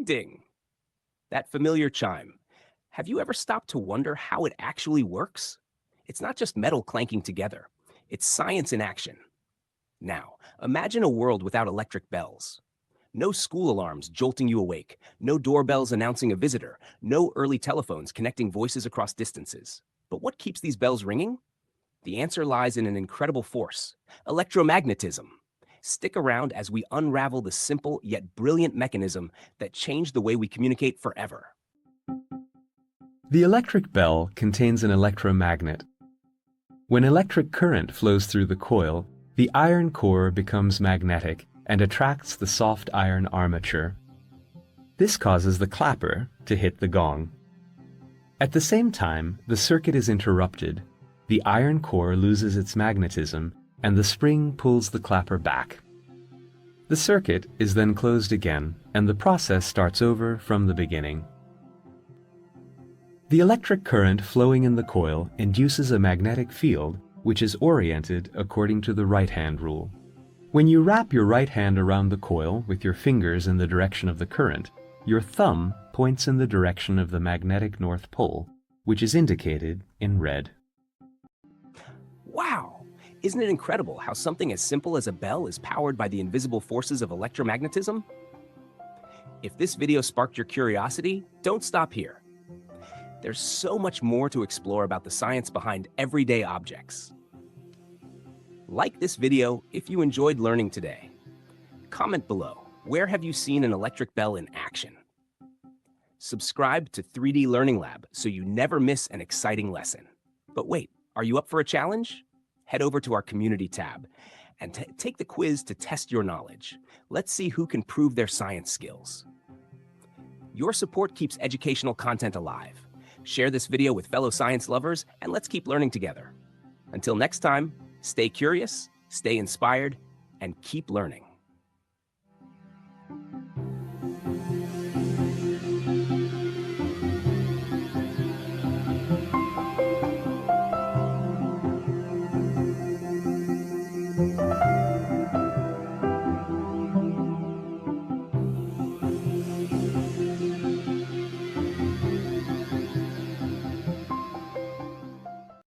ding. That familiar chime. Have you ever stopped to wonder how it actually works? It's not just metal clanking together. It's science in action. Now, imagine a world without electric bells. No school alarms jolting you awake, no doorbells announcing a visitor, no early telephones connecting voices across distances. But what keeps these bells ringing? The answer lies in an incredible force: electromagnetism. Stick around as we unravel the simple yet brilliant mechanism that changed the way we communicate forever. The electric bell contains an electromagnet. When electric current flows through the coil, the iron core becomes magnetic and attracts the soft iron armature. This causes the clapper to hit the gong. At the same time, the circuit is interrupted. The iron core loses its magnetism, and the spring pulls the clapper back. The circuit is then closed again, and the process starts over from the beginning. The electric current flowing in the coil induces a magnetic field which is oriented according to the right-hand rule. When you wrap your right hand around the coil with your fingers in the direction of the current, your thumb points in the direction of the magnetic North Pole, which is indicated in red. Wow! Isn't it incredible how something as simple as a bell is powered by the invisible forces of electromagnetism? If this video sparked your curiosity, don't stop here. There's so much more to explore about the science behind everyday objects. Like this video if you enjoyed learning today. Comment below, where have you seen an electric bell in action? Subscribe to 3D Learning Lab so you never miss an exciting lesson. But wait, are you up for a challenge? Head over to our community tab and take the quiz to test your knowledge. Let's see who can prove their science skills. Your support keeps educational content alive. Share this video with fellow science lovers, and let's keep learning together. Until next time, stay curious, stay inspired, and keep learning.